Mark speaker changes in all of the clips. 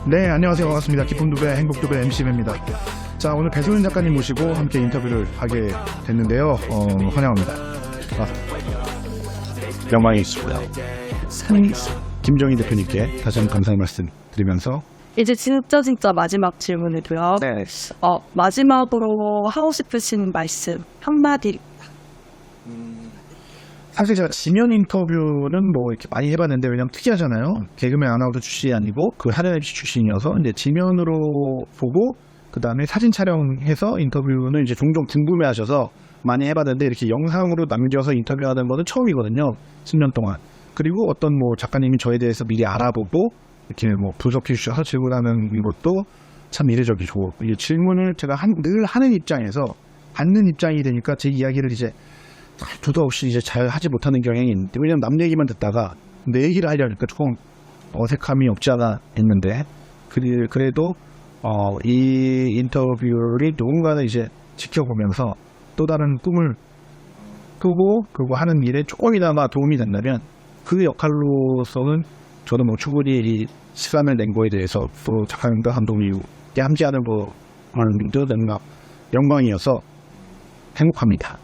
Speaker 1: 네, 안녕하세요. 반갑습니다. 기쁨 두 배, 행복 두 배 MC입니다. 자, 오늘 배소연 작가님 모시고 함께 인터뷰를 하게 됐는데요. 환영합니다.
Speaker 2: 영광이 있습니다.
Speaker 1: 김정희 대표님께 다시 한번 감사의 말씀 드리면서
Speaker 3: 이제 진짜 마지막 질문이고요.
Speaker 2: 네.
Speaker 3: 마지막으로 하고 싶으신 말씀 한마디.
Speaker 1: 사실 제가 지면 인터뷰는 뭐 이렇게 많이 해봤는데 왜냐면 특이하잖아요. 개그맨 아나운서 출신이 아니고 그 하는 MC 출신이어서 이제 지면으로 보고 그 다음에 사진 촬영해서 인터뷰는 이제 종종 궁금해하셔서 많이 해봤는데 이렇게 영상으로 남겨서 인터뷰하는 거는 처음이거든요. 10년 동안. 그리고 어떤 뭐 작가님이 저에 대해서 미리 알아보고 이렇게 뭐 분석해 주셔서 질문하는 것도 참 이례적이고 이 질문을 제가 늘 하는 입장에서 받는 입장이 되니까 제 이야기를 이제 저도 없이 이제 잘 하지 못하는 경향이 있는데 왜냐면 남 얘기만 듣다가 내 얘기를 하려니까 조금 어색함이 없지 않아 있는데 그래도 이 인터뷰를 누군가는 이제 지켜보면서 또 다른 꿈을 꾸고 그리고 하는 일에 조금이나마 도움이 된다면 그 역할로서는 저도 뭐 충분히 이 시간을 낸 거에 대해서 또 작가님과 감독님께 함께하는 영광이어서 행복합니다.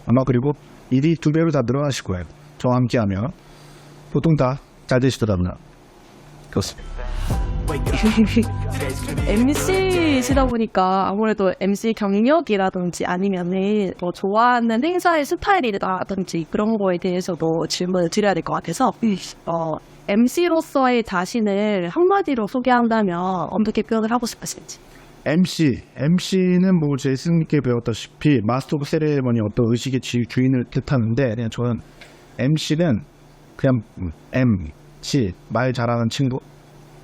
Speaker 1: 아마 그리고 일이 2배로 다 늘어나실 거예요. 저와 함께하면 보통 다 잘 되시더라고요. 그렇습니다.
Speaker 3: MC시다 보니까 아무래도 MC 경력이라든지 아니면은 뭐 좋아하는 행사의 스타일이라든지 그런 거에 대해서도 질문을 드려야 될 것 같아서 MC로서의 자신을 한마디로 소개한다면 어떻게 표현을 하고 싶으신지.
Speaker 1: MC는 뭐 제 스님께 배웠다시피 마스터 오브 세레머니 어떤 의식의 주인을 뜻하는데 그냥 저는 MC는 그냥 MC 말 잘하는 친구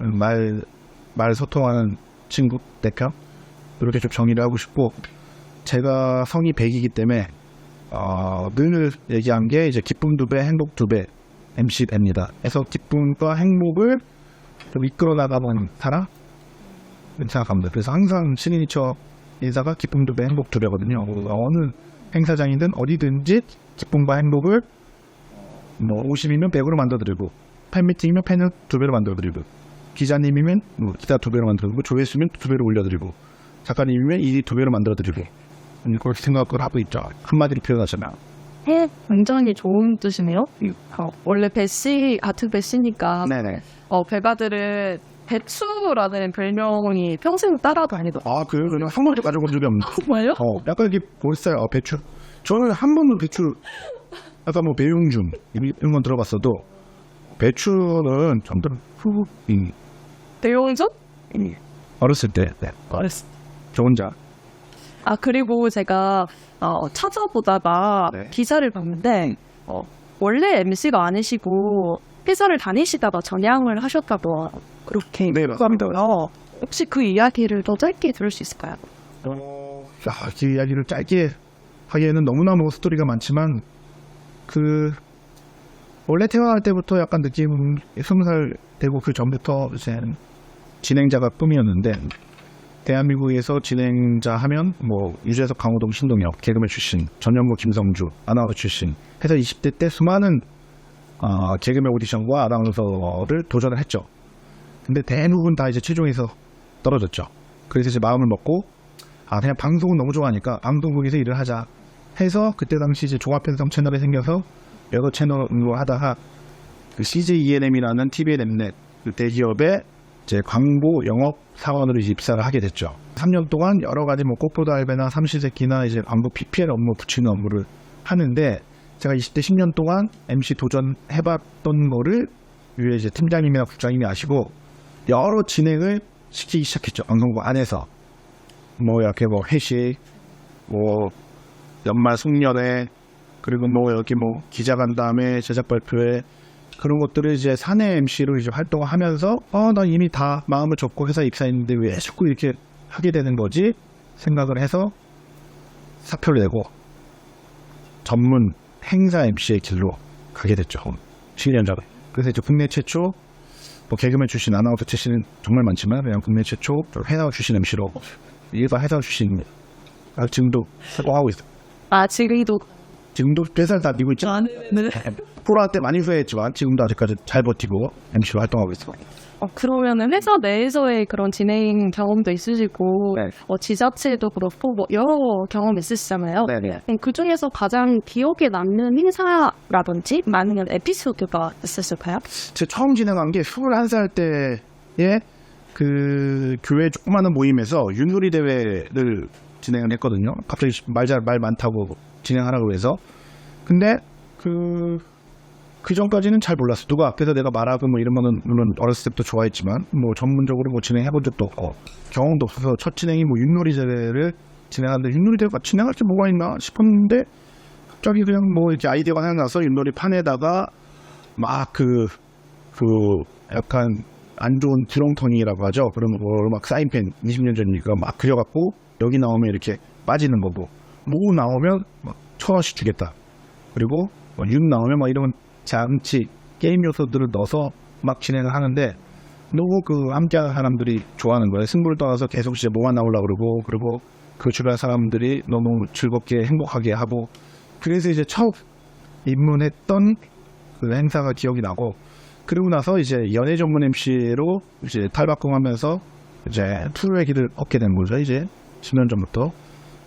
Speaker 1: 말 소통하는 친구 대표 이렇게 좀 정의를 하고 싶고 제가 성이 100이기 때문에 늘 얘기한 게 이제 기쁨 2배 행복 2배 MC입니다. 그래서 기쁨과 행복을 좀 이끌어 나가는 사람 생각합니다. 그래서 항상 시그니처 인사가 기쁨 2배 행복 2배거든요. 어느 행사장이든 어디든지 기쁨과 행복을 뭐 50이면 100으로 만들어드리고 팬미팅이면 팬을 2배로 만들어드리고 기자님이면 뭐 기자 2배로 만들어드리고 조회수면 2배로 올려드리고 작가님이면 일이 2배로 만들어드리고 그렇게 생각을 하고 있죠. 한마디로 표현하자면
Speaker 3: 굉장히 좋은 뜻이네요. 원래 배씨 같은 배씨니까
Speaker 1: 네네.
Speaker 3: 배가들은 배추라는 별명이 평생 따라다니더라고요.
Speaker 1: 그래요? 그냥 한 번도 가져본 적이 없는데.
Speaker 3: 정말요?
Speaker 1: 약간 이게 보였어요. 배추. 저는 한 번도 배추, 약간 뭐 배용준 이런 건 들어봤어도 배추는 점점
Speaker 3: 대용전?
Speaker 1: 어렸을 때. 네. 저 혼자.
Speaker 3: 그리고 제가 찾아보다가
Speaker 1: 네.
Speaker 3: 기사를 봤는데 원래 MC가 아니시고 회사를 다니시다가 전향을 하셨다고 그렇게
Speaker 1: 네, 맞습니다.
Speaker 3: 혹시 그 이야기를 더 짧게 들을 수 있을까요?
Speaker 1: 그 이야기를 짧게 하기에는 너무나 뭐 스토리가 많지만 원래 태어날 때부터 약간 느낌은 20살 되고 그 전부터 이제 진행자가 꿈이었는데 대한민국에서 진행자 하면 뭐 유재석, 강호동, 신동엽, 개그맨 출신, 전현무, 김성주, 아나운서 출신 해서 20대 때 수많은 개그맨 오디션과 아나운서를 도전을 했죠. 근데 대부분 다 이제 최종에서 떨어졌죠. 그래서 이제 마음을 먹고 그냥 방송은 너무 좋아하니까 방송국에서 일을 하자 해서 그때 당시 이제 종합편성 채널이 생겨서 여러 채널로 하다가 그 CJ ENM이라는 TV의 넷넷 그 대기업의 이제 광고 영업 사원으로 이제 입사를 하게 됐죠. 3년 동안 여러 가지 뭐 꽃보다 알베나 삼시세끼나 이제 광고 PPL 업무 붙이는 업무를 하는데 제가 20대 10년 동안 MC 도전해봤던 거를 위에 이제 팀장님이나 국장님이 아시고 여러 진행을 시키기 시작했죠. 방송국 안에서 뭐 이렇게 뭐 회식, 뭐 연말 송년회 그리고 뭐 여기 뭐 기자 간 다음에 제작 발표회 그런 것들을 이제 사내 MC로 이제 활동을 하면서 나 이미 다 마음을 접고 회사에 입사했는데 왜 자꾸 이렇게 하게 되는 거지 생각을 해서 사표를 내고 전문 행사 MC의 길로 가게 됐죠. 7년 전에. 그래서 이제 국내 최초 뭐 개그맨 출신, 아나운서 출신은 정말 많지만 그냥 국내 최초 회사 출신 MC로 일반 회사 출신입니다. 지금도 활동하고 있어요.
Speaker 3: 지금도
Speaker 1: 지금도 회사를 다니고 있죠.
Speaker 3: 네네.
Speaker 1: 코로나 때 많이 후회했지만 지금도 아직까지 잘 버티고 MC로 활동하고 있습니다.
Speaker 3: 그러면은 회사 내에서의 그런 진행 경험도 있으시고,
Speaker 1: 네.
Speaker 3: 지자체도 그렇고, 뭐, 여러 경험 있으시잖아요.
Speaker 1: 네네.
Speaker 3: 그 중에서 가장 기억에 남는 행사라든지, 아니면 에피소드가 있으실까요?
Speaker 1: 제가 처음 진행한 게 21살 때에 그 교회 조그마한 모임에서 윷놀이 대회를 진행을 했거든요. 갑자기 말 많다고 진행하라고 해서. 근데 그 전까지는 잘 몰랐어. 누가 앞에서 내가 말하고 뭐 이런 거는 물론 어렸을 때부터 좋아했지만 뭐 전문적으로 뭐 진행해본 적도 없고 경험도 없어서 첫 진행이 뭐 윷놀이 대회를 진행하는데 윷놀이 대회가 진행할 게 뭐가 있나 싶었는데 갑자기 그냥 뭐 이렇게 아이디어가 생각나서 윷놀이 판에다가 막 약간 안 좋은 드렁텅이라고 하죠. 그러면 막 사인펜 20년 전이니까 막 그려갖고 여기 나오면 이렇게 빠지는 거고 뭐 나오면 막 1,000원씩 주겠다. 그리고 뭐 윷 나오면 막 이런 잠치 게임 요소들을 넣어서 막 진행을 하는데 너무 그 함께하는 사람들이 좋아하는 거예요. 승부를 떠나서 계속 이제 뭐만 나오려고 그러고 그 주변 사람들이 너무 즐겁게 행복하게 하고 그래서 이제 처음 입문했던 그 행사가 기억이 나고 그리고 나서 이제 연예 전문 MC로 이제 탈바꿈하면서 이제 프로의 길을 얻게 된 거죠. 이제 10년 전부터.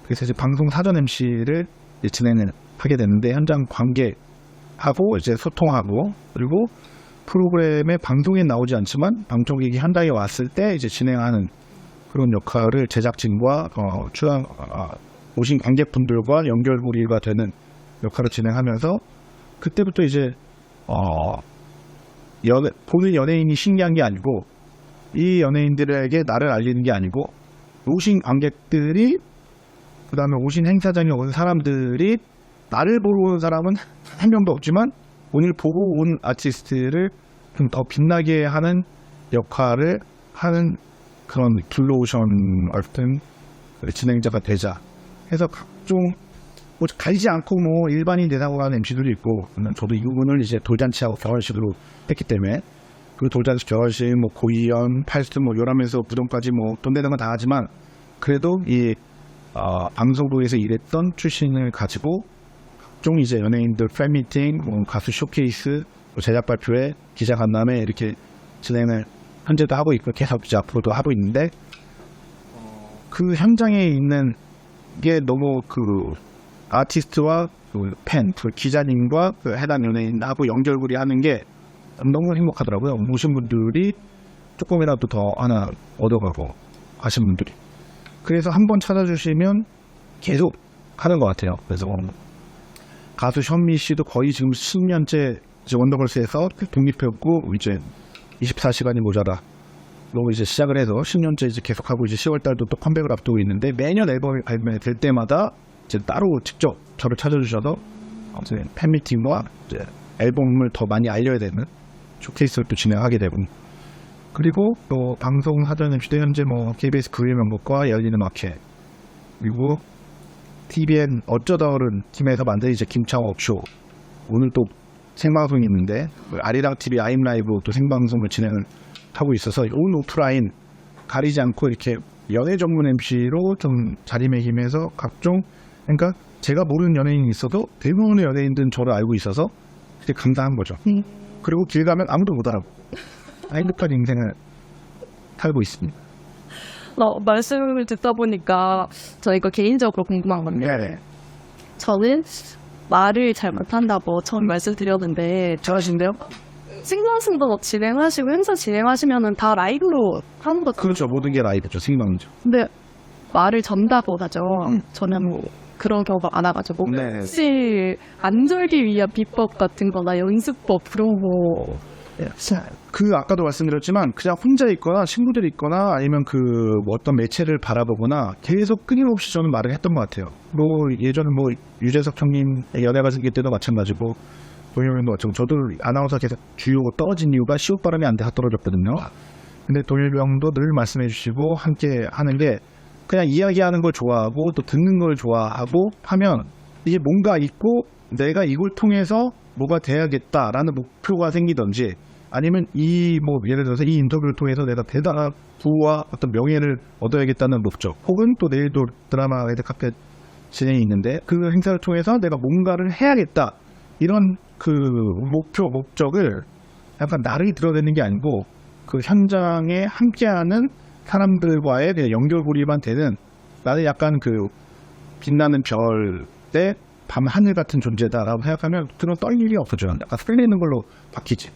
Speaker 1: 그래서 이제 방송 사전 MC를 진행을 하게 됐는데 현장 관계하고 이제 소통하고 그리고 프로그램의 방송에 나오지 않지만 방청객이 현장에 왔을 때 이제 진행하는 그런 역할을 제작진과 오신 관객분들과 연결고리가 되는 역할을 진행하면서 그때부터 이제 보는 연예인이 신기한 게 아니고 이 연예인들에게 나를 알리는 게 아니고 오신 관객들이 그 다음에 오신 행사장에 온 사람들이 나를 보러 온 사람은 한 명도 없지만 오늘 보고 온 아티스트를 좀 더 빛나게 하는 역할을 하는 그런 블루오션 같은 진행자가 되자 해서 각종 뭐 가리지 않고 뭐 일반인 대상으로 하는 MC들도 있고 저도 이 부분을 이제 돌잔치하고 결혼식으로 했기 때문에 그 돌잔치 결혼식 뭐 고이연 팔스 뭐 요라면서 부동까지 뭐 돈 되는 건 다 하지만 그래도 이 방송국에서 일했던 출신을 가지고 각종 이제 연예인들 팬미팅, 뭐 가수 쇼케이스, 뭐 제작 발표회, 기자 간담회 이렇게 진행을 현재도 하고 있고 계속 이제 앞으로도 하고 있는데 그 현장에 있는 게 너무 그 아티스트와 그 팬, 그 기자님과 그 해당 연예인하고 연결고리 하는 게 너무 행복하더라고요. 오신 분들이 조금이라도 더 하나 얻어가고 하신 분들이. 그래서 한번 찾아주시면 계속 하는 것 같아요. 그래서 가수 현미 씨도 거의 지금 10년째 이제 원더걸스에서 독립했고 이제 24시간이 모자라. 로 이제 시작을 해서 10년째 이제 계속하고 이제 10월 달도 또 컴백을 앞두고 있는데 매년 앨범이 발매될 때마다 이제 따로 직접 저를 찾아주셔서 이제 팬미팅과 이제 앨범을 더 많이 알려야 되는 쇼케이스를 또 진행하게 되고 그리고 또 방송 사전 MC도 현재 뭐 KBS 그의 명곡과 열리는 마켓 그리고 TVN 어쩌다 어른 팀에서 만든 이제 김창옥 쇼 오늘 또 생방송이 있는데 아리랑 TV 아임 라이브 또 생방송을 진행을 하고 있어서 온 오프라인 가리지 않고 이렇게 연예 전문 MC로 좀 자리매김해서 각종 그러니까 제가 모르는 연예인이 있어도 대부분의 연예인들은 저를 알고 있어서 되게 감사한 거죠. 그리고 길 가면 아무도 못 알아보고 행복한 인생을 살고 있습니다.
Speaker 3: 말씀을 듣다 보니까 저희가 개인적으로 궁금한 건데
Speaker 1: 네.
Speaker 3: 저는 말을 잘 못한다고 처음 말씀드렸는데
Speaker 1: 잘하신데요?
Speaker 3: 생방송도 진행하시고 행사 진행하시면은 다 라이브로 하는 거죠.
Speaker 1: 그렇죠. 모든 게 라이브죠. 생방이죠.
Speaker 3: 근데 말을 전다고 하죠. 저는 뭐 그런 경우가 많아가지고
Speaker 1: 네.
Speaker 3: 혹시 안 졸기 위한 비법 같은 거나 연습법 그런 거
Speaker 1: 그 아까도 말씀드렸지만 그냥 혼자 있거나 친구들이 있거나 아니면 뭐 어떤 매체를 바라보거나 계속 끊임없이 저는 말을 했던 것 같아요. 뭐 예전에 뭐 유재석 형님 연예가 생길 때도 마찬가지고 동일병도 마찬가지고 저도 아나운서 계속 주요가 떨어진 이유가 시옷 발음이 안 돼서 떨어졌거든요. 근데 동일병도 늘 말씀해 주시고 함께 하는 게 그냥 이야기하는 걸 좋아하고 또 듣는 걸 좋아하고 하면 이게 뭔가 있고 내가 이걸 통해서 뭐가 돼야겠다라는 목표가 생기든지 아니면 예를 들어서 이 인터뷰를 통해서 내가 대단한 부와 어떤 명예를 얻어야겠다는 목적 혹은 또 내일도 드라마 레드카펫 진행이 있는데 그 행사를 통해서 내가 뭔가를 해야겠다 이런 그 목적을 약간 나를 드러내는 게 아니고 그 현장에 함께하는 사람들과의 그냥 연결고리만 되는 나는 약간 그 빛나는 별의 밤 하늘 같은 존재다라고 생각하면 그런 떨릴 일이 없어져요. 약간 설레는 걸로 바뀌지.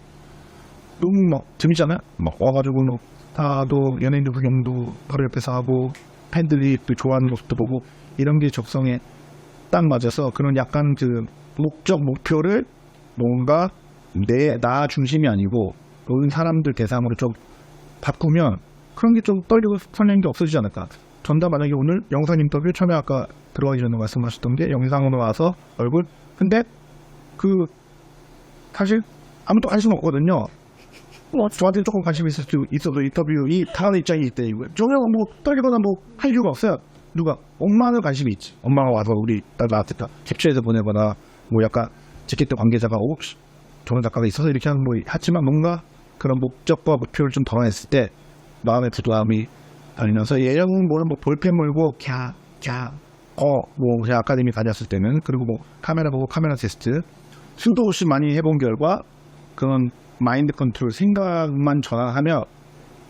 Speaker 1: 너무 막 재밌잖아요. 막 와가지고 뭐 다도 연예인들 구경도 바로 옆에서 하고 팬들이 또 좋아하는 모습도 보고 이런 게 적성에 딱 맞아서 그런 약간 그 목표를 뭔가 나 중심이 아니고 모든 사람들 대상으로 좀 바꾸면 그런 게 좀 떨리고 설레는 게 없어지지 않을까. 전다 만약에 오늘 영상 인터뷰 처음에 아까 들어가기 전에 말씀하셨던 게 영상으로 와서 얼굴 근데 그 사실 아무도 관심 없거든요. 저한테 조금 관심 있어도 인터뷰 이 다른 입장이 있대. 전혀 뭐 떨리거나 뭐 할 이유가 없어요. 누가 엄마는 관심이 있지. 엄마가 와서 우리 나한테 캡처해서 보내거나 뭐 약간 재킷 관계자가 좋은 작가가 있어서 이렇게 하는 뭐 하지만 뭔가 그런 목적과 목표를 좀 덜어냈을 때 마음의 부담이 달리면서 예전은 뭐 볼펜 물고 뭐 제가 아카데미 다녔을 때는 그리고 뭐 카메라 보고 카메라 테스트 수도 없이 많이 해본 결과 그런 마인드 컨트롤 생각만 전환하며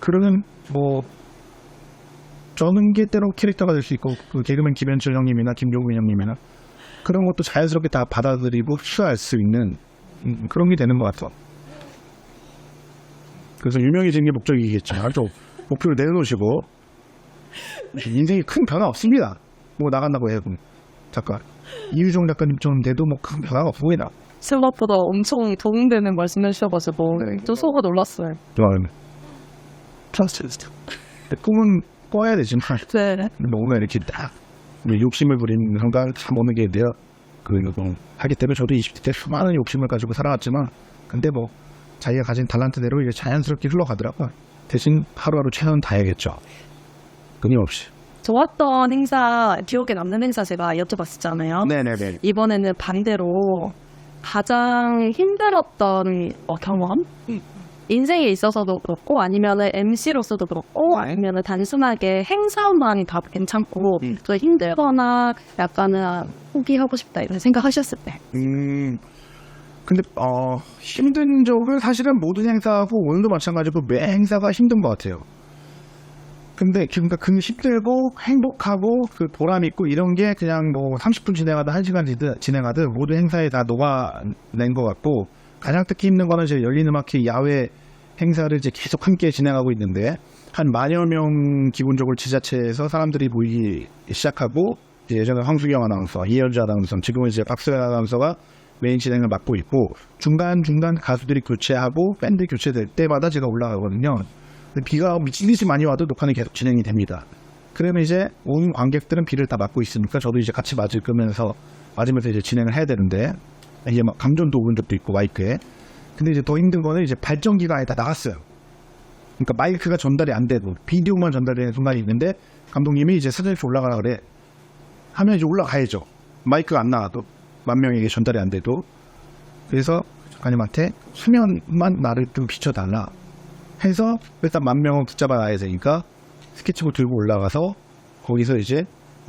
Speaker 1: 그러면 뭐 저는 게 때로 캐릭터가 될 수 있고 그 개그맨 김현철 형님이나 김종국 형님이나 그런 것도 자연스럽게 다 받아들이고 흡수할 수 있는 그런 게 되는 것 같아. 그래서 유명해지는 게 목적이겠죠. 좀 목표를 내놓으시고 인생에 큰 변화 없습니다. 뭐 나간다고 해요. 잠깐 이유정 작가님처럼 돼도 뭐 큰 변화가 없어 보이나.
Speaker 3: 생각보다 엄청 도움되는 말씀해 주셔가지고 좀 속아 놀랐어요.
Speaker 1: 좋아요. 꿈은 꿔야 되지만
Speaker 3: 네.
Speaker 1: 뭔가 이렇게 딱 욕심을 부리는 순간 참 어느 게 돼요. 그거 하기 때문에 저도 20대 때 수많은 욕심을 가지고 살아왔지만 근데 뭐 자기가 가진 달란트대로 이게 자연스럽게 흘러가더라고요. 대신 하루하루 최선을 다해야겠죠. 끊임없이.
Speaker 3: 좋았던 행사, 기억에 남는 행사 제가 여쭤봤었잖아요.
Speaker 1: 네네네.
Speaker 3: 이번에는 반대로 가장 힘들었던 경험? 인생에 있어서도 그렇고 아니면은 MC로서도 그렇고 아니면은 단순하게 행사만이 다 괜찮고 또 힘들거나 약간은 포기하고 싶다 이런 생각하셨을 때.
Speaker 1: 근데 힘든 적은 사실은 모든 행사하고 오늘도 마찬가지고 매 행사가 힘든 것 같아요. 근데 그러니까 그 힘들고 행복하고 그 보람 있고 이런 게 그냥 뭐 30분 진행하든 1시간 진행하든 모든 행사에 다 녹아낸 것 같고 가장 특히 힘든 거는 이제 열린음악회 야외 행사를 이제 계속 함께 진행하고 있는데 한 10,000여 명 기본적으로 지자체에서 사람들이 모이기 시작하고 이제 예전에 황수경 아나운서, 이현주 아나운서, 지금은 이제 박수현 아나운서가 메인 진행을 맡고 있고 중간중간 가수들이 교체하고 밴드 교체될 때마다 제가 올라가거든요. 비가 미친듯이 많이 와도 녹화는 계속 진행이 됩니다. 그러면 이제 온 관객들은 비를 다 맞고 있으니까 저도 이제 같이 맞으면서 이제 진행을 해야 되는데 이게 막 감전도 오는 적도 있고 마이크에. 근데 이제 더 힘든 거는 이제 발전기가 아예 다 나갔어요. 그러니까 마이크가 전달이 안 돼도 비디오만 전달되는 순간이 있는데 감독님이 이제 스테이지 올라가라 그래. 하면 이제 올라가야죠. 마이크가 안 나와도 10,000명에게 전달이 안 돼도. 그래서 작가님한테 수면만 나를 좀 비춰달라 해서 일단 10,000명을 붙잡아 놔야 되니까 스케치북 들고 올라가서 거기서 이제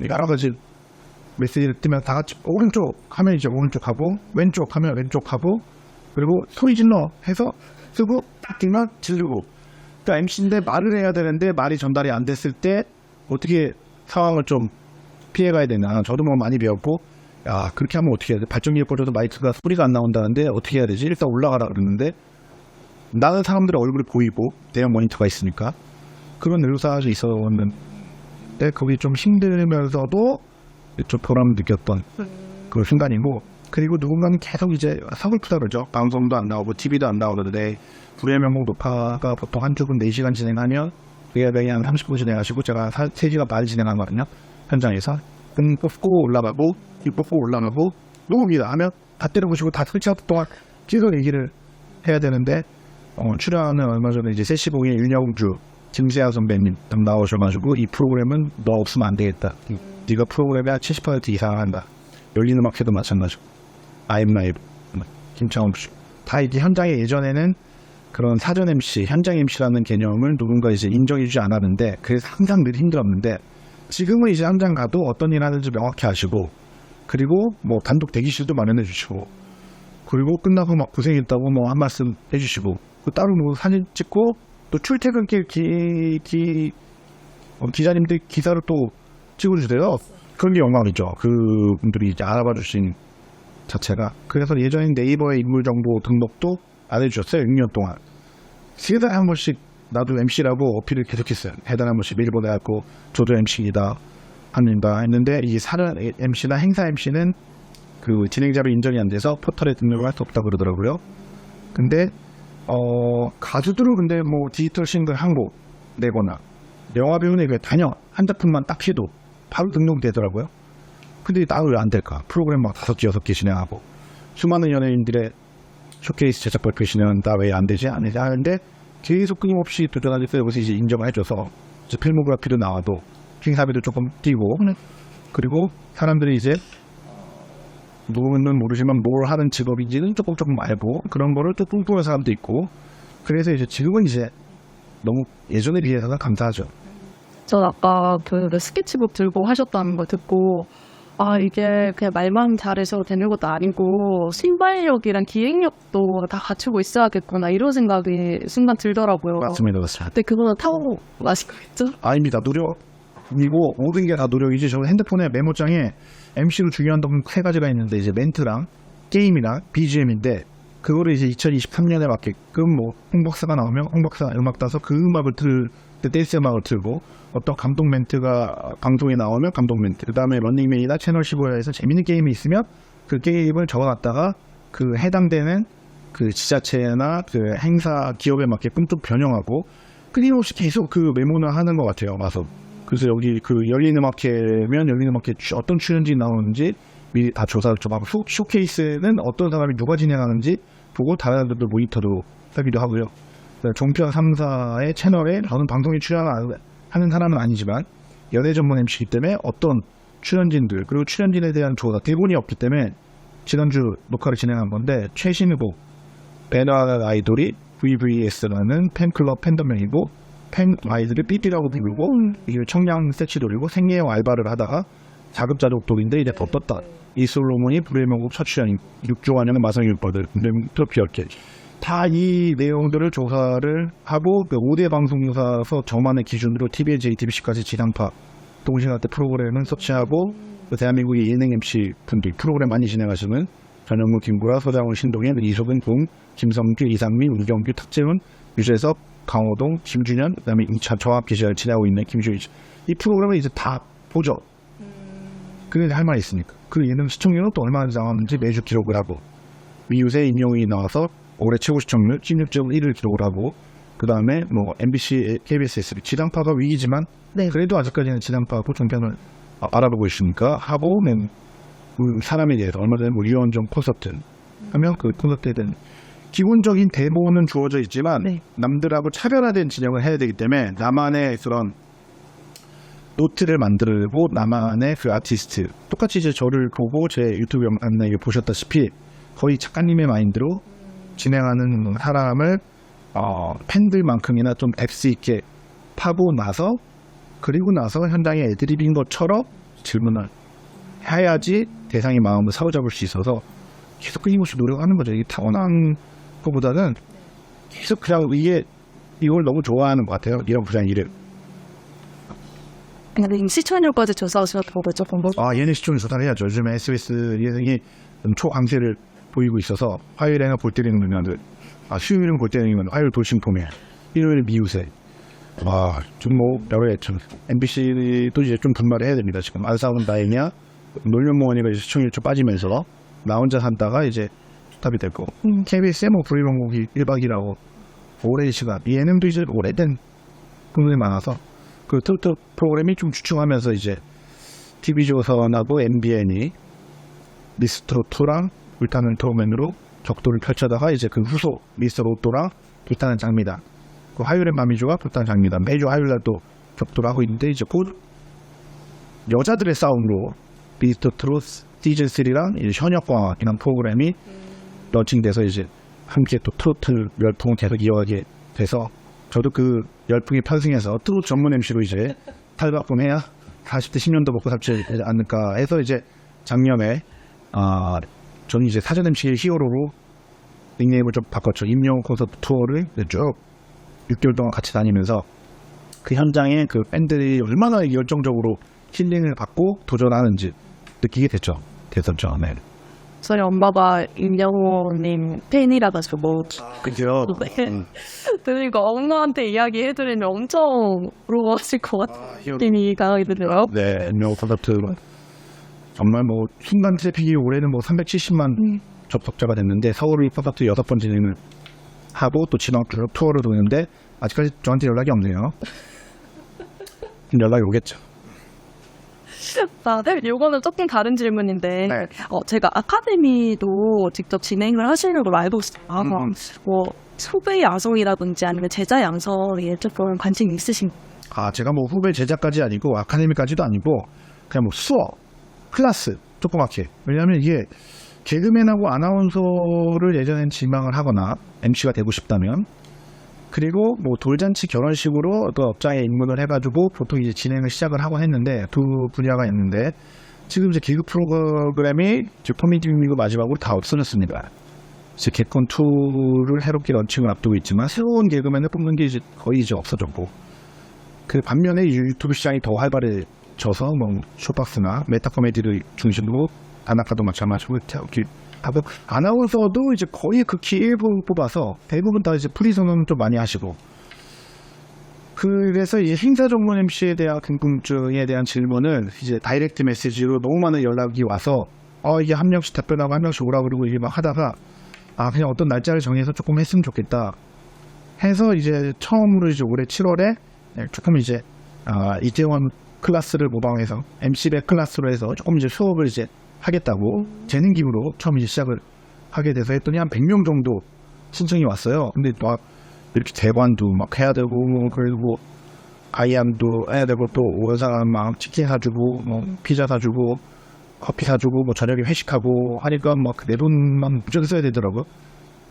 Speaker 1: 여러 가지 메시지를 뜨면 다 같이 오른쪽 하면 이제 오른쪽 하고 왼쪽 하면 왼쪽 하고 그리고 소리 질러 해서 쓰고 딱 들면 지르고. 그러니까 MC인데 말을 해야 되는데 말이 전달이 안 됐을 때 어떻게 상황을 좀 피해가야 되나. 저도 뭐 많이 배웠고 야 그렇게 하면 어떻게 해야 돼. 발전기에 꽂아도 마이크가 소리가 안 나온다는데 어떻게 해야 되지. 일단 올라가라 그러는데 나는 사람들의 얼굴이 보이고 대형 모니터가 있으니까 그런 의사가 있었는데 거기 좀 힘들면서도 좀 보람을 느꼈던 그런 순간이고 그리고 누군가는 계속 이제 서글프다 그러죠. 방송도 안 나오고 TV도 안 나오는데 불의 명곡 녹화가 보통 한쪽은 4시간 진행하면 그게 그냥 30분 진행하시고 제가 3시간 반 진행하거든요. 현장에서 등 뽑고 올라가고 귀 뽑고 올라가고 녹음이다 하면 다 때려보시고 다 설치하는 동안 계속 얘기를 해야 되는데 출연은 얼마 전에 이제 세시봉의 윤영주 김세아 선배님 나오셔가지고 이 프로그램은 너 없으면 안 되겠다. 네가 프로그램의 한 70% 이상 한다. 열린음악회도 마찬가지고 I'm Live 김창훈 씨 다 이제 현장에 예전에는 그런 사전 MC, 현장 MC라는 개념을 누군가 이제 인정해주지 않았는데 그래서 항상 늘 힘들었는데 지금은 이제 현장 가도 어떤 일 하는지 명확히 아시고 그리고 뭐 단독 대기실도 마련해 주시고 그리고 끝나고 막 고생했다고 뭐 한 말씀 해주시고 또 따로 뭐 사진 찍고 또 출퇴근길 기자님들 기사를 또 찍어주세요. 그런 게 영광이죠. 그분들이 이제 알아봐 주신 자체가. 그래서 예전에 네이버의 인물 정보 등록도 안 해주셨어요. 6년 동안. 세 달에 한 번씩 나도 MC라고 어필을 계속했어요. 해달에 한 번씩 메일 보내갖고 저도 MC이다 합니다 했는데 이 사람 MC나 행사 MC는 그 진행자로 인정이 안 돼서 포털에 등록을 할 수 없다 그러더라고요. 근데 가수들은 근데 뭐 디지털 싱글 한 곡 내거나 영화 배우는 그 단연 한 작품만 딱 해도 바로 등록되더라고요. 근데 나는 왜 안 될까? 프로그램 막 5개, 6개 진행하고 수많은 연예인들의 쇼케이스 제작 발표 진행은 다 왜 안 되지? 안 되지? 하는데 계속 끊임없이 도전하면서 여기서 이제 인정을 해줘서 이제 필모그래피도 나와도 행사비도 조금 뛰고 그리고 사람들이 이제 누구는 모르지만 뭘 하는 직업인지는 조금 알고 그런 거를 또 꿈꾸는 사람도 있고 그래서 이제 지금은 이제 너무 예전에 비해서는 감사하죠.
Speaker 3: 전 아까 그 스케치북 들고 하셨다는 걸 듣고 아 이게 그냥 말만 잘해서 되는 것도 아니고 순발력이랑 기획력도 다 갖추고 있어야겠구나 이런 생각이 순간 들더라고요.
Speaker 1: 맞습니다. 맞습니다.
Speaker 3: 근데 그거는 타고 마신 거겠죠?
Speaker 1: 아닙니다. 노력이고 모든 게 다 노력이지. 저 핸드폰에 메모장에 MC로 중요한 건 세 가지가 있는데 이제 멘트랑 게임이랑 BGM인데 그거를 이제 2023년에 맞게끔 뭐 홍박사가 나오면 홍박사 음악 따서 그 음악을 댄스 음악을 틀고 어떤 감동 멘트가 방송에 나오면 감동 멘트 그다음에 런닝맨이나 채널 15에서 재밌는 게임이 있으면 그 게임을 적어놨다가 그 해당되는 그 지자체나 그 행사 기업에 맞게끔 또 변형하고 끊임없이 계속 그 메모나 하는 것 같아요. 와서 그래서 여기 그 열린음악회면 열린음악회 어떤 출연진이 나오는지 미리 다 조사를 좀 하고 쇼케이스는 어떤 사람이 누가 진행하는지 보고 다른 사람들도 모니터도 하기도 하고요. 종편 3사의 채널에 저는 방송에 출연하는 사람은 아니지만 연예 전문 MC이기 때문에 어떤 출연진들 그리고 출연진에 대한 조사 대본이 없기 때문에 지난주 녹화를 진행한 건데 최신 후보 배너 아이돌이 VVS라는 팬클럽 팬덤명이고 팬 아이들을 삐삐라고 부르고 이게 청량 세치 돌리고 생애형 알바를 하다가 자급자족독인데 이제 덮었다. 이솔로몬이 불의 명곡 첫 출연 6조 원형의 마성일버들 트로피 10개 다 이 내용들을 조사를 하고 그 5대 방송사에서 저만의 기준으로 TV에 JTBC까지 지상파 동시간대 프로그램을 서치하고 그 대한민국의 예능 MC 분들 프로그램 많이 진행하시는 전영무, 김구라, 서장훈, 신동현, 이소근, 공, 김성규, 이상민, 우경규, 탁재훈, 유재석, 강호동, 김준현, 그다음에 2차 종합 기자를 진행하고 있는 김주희 이 프로그램을 이제 다 보죠. 그게 할 말이 있으니까. 그 예능 시청률은 또 얼마나 나왔는지 매주 기록을 하고 미우새 임영웅이 나와서 올해 최고 시청률 16.1을 기록을 하고 그 다음에 뭐 MBC, KBS, SB 지상파가 위기지만
Speaker 3: 네.
Speaker 1: 그래도 아직까지는 지상파하고 종편을 알아보고 있으니까 하고 그 사람에 대해서 얼마 전에 뭐 유현정 콘서트 하면 그 콘서트에 대한 기본적인 대본은 주어져 있지만
Speaker 3: 네.
Speaker 1: 남들하고 차별화된 진행을 해야 되기 때문에 나만의 그런 노트를 만들고 나만의 그 아티스트 똑같이 이제 저를 보고 제 유튜브 영상에 보셨다시피 거의 작가님의 마인드로 진행하는 사람을 팬들만큼이나 좀 앱스 있게 파고 나서 그리고 나서 현장에 애드립인 것처럼 질문을 해야지 대상의 마음을 사로잡을 수 있어서 계속 끊임없이 노력하는 거죠. 이게 타고난 것보다는 계속 그냥 이걸 너무 좋아하는 것 같아요. 이런 부장 일을.
Speaker 3: 근데 시청률까지 조사하시는 거죠?
Speaker 1: 예능 시청률 조사를 해야죠. 요즘에 SBS 예능이 초강세를 보이고 있어서 화요일에는 골 때리는 누나들, 수요일은 골 때리는 누나들, 화요일 돌싱포매, 일요일은 미우새. 좀 뭐 여러 해 MBC도 이제 좀 분발을 해야 됩니다. 지금 안싸운 다행이야. 놀면모원이가 이제 시청률 좀 빠지면서 나 혼자 산다가 이제 스탑이 됐고 KBS에 뭐 불의명곡이 1박 2일하고 오랜 시간 예능도 이제 오래된 분들이 많아서 그 트로트 프로그램이 좀 주춤하면서 이제 TV조선하고 MBN이 미스트롯2랑 불타는 토맨으로 격돌을 펼쳐다가 이제 그 후속 미스터롯도랑 불타는 장미단 그 화요일의 마미조가 불타는 장미단 매주 화요일날 또 격돌을 하고 있는데 이제 곧 여자들의 싸움으로 미스터트롯 시즌3랑 현역광학이라는 프로그램이 런칭돼서 이제 함께 또 트로트 열풍을 계속 이어가게 돼서 저도 그 열풍에 편승해서 트로트 전문 MC로 이제 탈바꿈해야 40대 10년도 먹고 살지 않을까 해서 이제 작년에 저는 이제 사전 MC의 히어로로 닉네임을 좀 바꿨죠. 임영웅 콘서트 투어를 쭉 6개월 동안 같이 다니면서 그 현장에 그 팬들이 얼마나 열정적으로 힐링을 받고 도전하는지 느끼게 됐었죠. 네.
Speaker 3: 저희 엄마가 임영웅님 팬이라가지고
Speaker 1: 그죠?
Speaker 3: 그러니까 엄마한테 이야기해드리면 엄청 부러워하실 것 같은 느낌이 강하게 들어요.
Speaker 1: 네, 임영웅 콘서트 정말 뭐 순간 트래픽이 올해는 뭐 370만 접속자가 됐는데 서울 콘서트 6번 진행을 하고 또 지방 쭉 투어를 도는데 아직까지 저한테 연락이 없네요. 연락이 오겠죠.
Speaker 3: 네, 요거는 조금 다른 질문인데,
Speaker 1: 네.
Speaker 3: 제가 아카데미도 직접 진행을 하시는 걸 알고 있어요. 뭐, 후배 양성이라든지 아니면 제자 양성에 조금 관심이 있으신가요?
Speaker 1: 아, 제가 뭐 후배 제자까지 아니고 아카데미까지도 아니고 그냥 뭐 수업, 클래스 조그맣게. 왜냐하면 이게 개그맨하고 아나운서를 예전엔 지망을 하거나 MC가 되고 싶다면 그리고 뭐 돌잔치 결혼식으로 또 업장에 입문을 해가지고 보통 이제 진행을 시작을 하곤 했는데 두 분야가 있는데 지금 이제 개그 프로그램이 이제 코미디 빅리그 마지막으로 다 없어졌습니다. 이제 개콘 2를 새롭게 런칭을 앞두고 있지만 새로운 개그맨을 뽑는 게 이제 거의 이제 없어졌고 그 반면에 유튜브 시장이 더 활발해져서 뭐 쇼박스나 메타 코미디를 중심으로 아나카도 마찬가지고 이렇게 하고 아나운서도 이제 거의 극히 일부 뽑아서 대부분 다 이제 프리선언 좀 많이 하시고 그래서 이 행사 전문 MC에 대한 궁금증에 대한 질문을 이제 다이렉트 메시지로 너무 많은 연락이 와서 이게 한 명씩 답변하고 한 명씩 오라 그러고 이게 막 하다가 그냥 어떤 날짜를 정해서 조금 했으면 좋겠다 해서 이제 처음으로 이제 올해 7월에 조금 이제 이태원 클래스를 모방해서 MC백 클래스로 해서 조금 이제 수업을 이제 하겠다고 재능기부로 처음 이제 시작을 하게 돼서 했더니 한 100명 정도 신청이 왔어요. 근데 막 이렇게 대관도 막 해야 되고 그리고 아이암도 해야 되고 또 온 사람 막 치킨 사주고 뭐 피자 사주고 커피 사주고 뭐 저녁에 회식하고 하니까 막 내 돈만 무지하게 써야 되더라고요.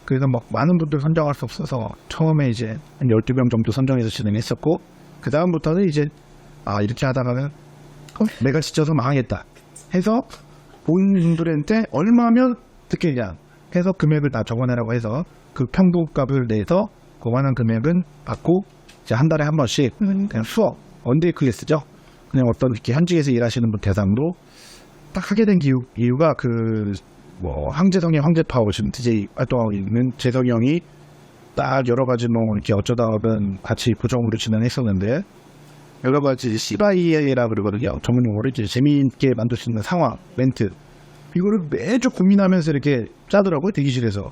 Speaker 1: 그래서 막 많은 분들 선정할 수 없어서 처음에 이제 한 12명 정도 선정해서 진행했었고 그 다음부터는 이제 이렇게 하다가는 내가 지쳐서 망하겠다 해서 본인들한테 얼마면 듣겠냐 해서 금액을 다 적어내라고 해서 그 평균값을 내서 그만한 금액은 받고 이제 한 달에 한 번씩 그냥 수업 원데이 클래스죠. 그냥 어떤 이렇게 현직에서 일하시는 분 대상으로 딱 하게 된 이유가 그 뭐 황재성의 황제파워 지금 DJ 활동하고 있는 재석이 형이 딱 여러 가지 뭐 이렇게 어쩌다 보면 같이 부정으로 진행했었는데 여러 가지 CYA라 그러거든요. 전문 용어로 이제 재미있게 만들 수 있는 상황, 멘트 이거를 매주 고민하면서 이렇게 짜더라고요 대기실에서.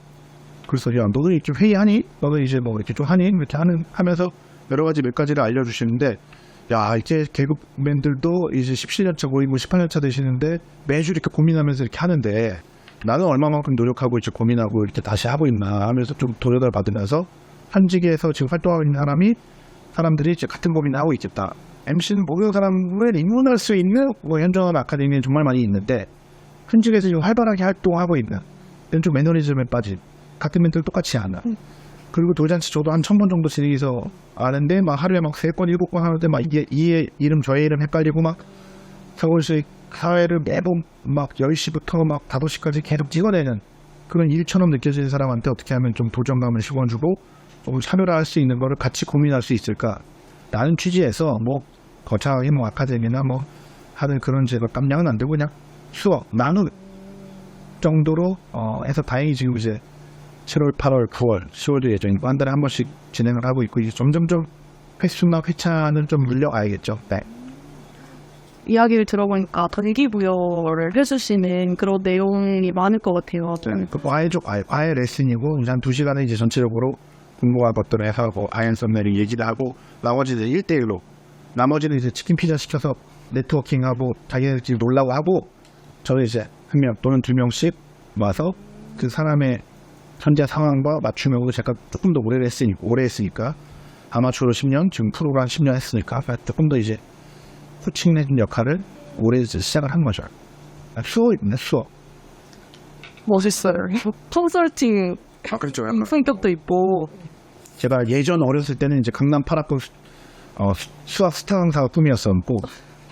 Speaker 1: 그래서 야 너도 좀 회의하니? 너도 이제 뭐 이렇게 좀 하니? 이렇게 하면서 여러 가지 몇 가지를 알려주시는데 야 이제 개그맨들도 이제 17년차 고이고 18년차 되시는데 매주 이렇게 고민하면서 이렇게 하는데 나는 얼마만큼 노력하고 이제 고민하고 이렇게 다시 하고 있나 하면서 좀 도전을 받으면서 현직에서 지금 활동하고 있는 사람들이 이제 같은 고민을 하고 있겠다. MC는 모든 사람을 입문할 수 있는 뭐 현존하는 아카데미는 정말 많이 있는데 현직에서 지금 활발하게 활동하고 있는 좀 매너리즘에 빠진 같은 멘트를 똑같이 하는 그리고 돌잔치 저도 한 1000번 정도 진행해서 아는데 막 하루에 막 3건 7건 하는데 막 이게 이 이름 저의 이름 헷갈리고 막 서울시 사회를 매번 막 10시부터 막 5시까지 계속 찍어내는 그런 일처럼 느껴지는 사람한테 어떻게 하면 좀 도전감을 심어주고 좀 차별화할 수 있는 거를 같이 고민할 수 있을까 라는 취지에서 뭐 거창하게 뭐 아카데미나 뭐 하는 그런 제가 깜냥은 안 되고 그냥 수업 나누 정도로 해서 다행히 지금 이제 7월, 8월, 9월, 10월도 예정이고 한 달에 한 번씩 진행을 하고 있고 이제 점점점 횟수나 회차는 좀 늘려가야겠죠. 네.
Speaker 3: 이야기를 들어보니까 동기부여를 해주시는 그런 내용이 많을 것 같아요.
Speaker 1: 네. 아예 레슨이고 이제 한 2시간에 이제 전체적으로 공부할 것들을 해서 뭐 아이언 썸네링 얘기를 하고 나머지는 1대1로 나머지는 이제 치킨 피자 시켜서 네트워킹하고 자기네들끼리 놀라고 하고 저는 이제 한 명 또는 2명씩 와서 그 사람의 현재 상황과 맞추면 제가 조금 더 오래 했으니까 아마추어로 10년 지금 프로로 한 10년 했으니까 조금 더 이제 코칭해준 역할을 올해 이제 시작을 한 거죠. 수업입니다. 수업.
Speaker 3: 멋있어요. 컨설팅
Speaker 1: 그렇죠.
Speaker 3: 성격도 있고.
Speaker 1: 제가 예전 어렸을 때는 이제 강남 8학번 수학 스타 강사가 꿈이었었고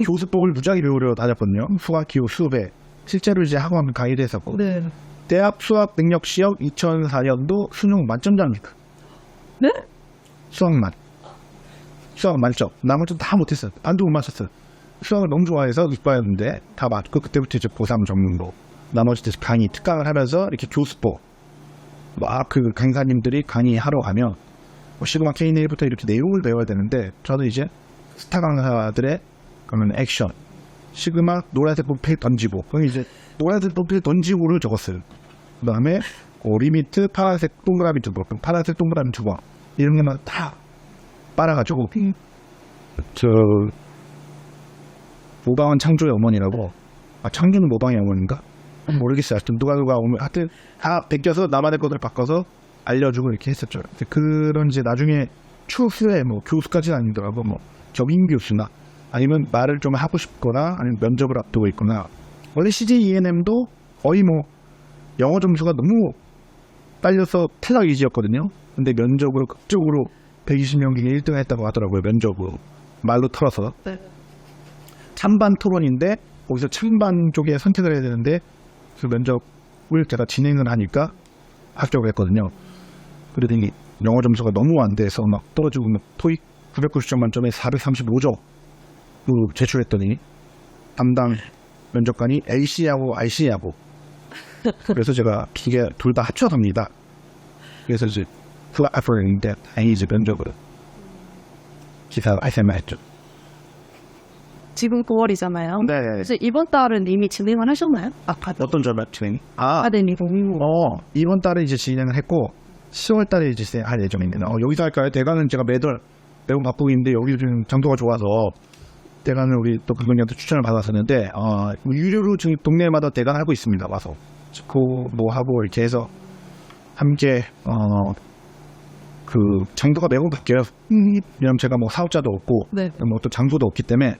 Speaker 1: 교수법을 무지하게 배우러 다녔거든요. 수학, 기호, 수배 실제로 이제 학원 가이드 했었고
Speaker 3: 네.
Speaker 1: 대학 수학 능력 시험 2004년도 수능 만점자입니다.
Speaker 3: 네?
Speaker 1: 수학만. 수학 만점. 나머지는 다 못했어요. 안도 못 맞췄어요. 수학을 너무 좋아해서 이과였는데 다 맞고 그때부터 이제 고3 전문고. 나머지 이제 강의 특강을 하면서 이렇게 교수보. 막 그 강사님들이 강의하러 가면 시그마 K-네일부터 이렇게 내용을 배워야 되는데 저는 이제 스타 강사들의 그러면 액션. 시그마 노란색 분필 던지고. 그럼 이제 노란색 분필 던지고를 적었어요. 그 다음에 리미트 파란색 동그라미 두 번, 파란색 동그라미 두 번. 이런 것만 다 빨아가지고 저 모방원 창조의 어머니라고 창조는 모방의 어머니인가? 모르겠어요. 하여튼 누가 오면 하여튼 다 베껴서 나만의 것을 바꿔서 알려주고 이렇게 했었죠. 그런 이제 나중에 추후에 뭐 교수까지는 아니더라고 뭐 접임 교수나 아니면 말을 좀 하고 싶거나 아니면 면접을 앞두고 있거나 원래 CJ ENM도 거의 뭐 영어 점수가 너무 딸려서 탈락 이지였거든요. 근데 면접으로 극적으로 120명 중에 1등 했다고 하더라고요. 면접으로 말로 털어서
Speaker 3: 네.
Speaker 1: 찬반 토론인데 거기서 찬반 쪽에 선택을 해야 되는데 그 면접을 제가 진행을 하니까 합격을 했거든요. 그러더니 영어 점수가 너무 안 돼서 막 떨어지고 토익 990점 만점에 435점 제출했더니 담당 면접관이 LC하고 RC하고 그래서 제가 이게 둘 다 합쳐섭니다. 그래서 이제 그 앞으로인데 다행히 이제 면접을 기사가 발생했죠.
Speaker 3: 지금 9월이잖아요.
Speaker 1: 네.
Speaker 3: 그래서 이번 달은 이미 진행을 하셨나요?
Speaker 1: 어떤 점을 진행?
Speaker 3: 아카데미로.
Speaker 1: 이번 달에 이제 진행을 했고 10월 달에 이제 진행할 예정입니다. 여기서 할까요? 대관은 제가 매번 바쁘고 있는데 여기 좀 장소가 좋아서 대관을 우리 또 그분한테 추천을 받았었는데 유료로 지금 동네마다 대관 하고 있습니다. 와서 뭐 하고 이렇게 해서 함께 그 장소가 매번 바뀌어요. 왜냐면 제가 뭐 사업자도 없고
Speaker 3: 네.
Speaker 1: 뭐 또 장소도 없기 때문에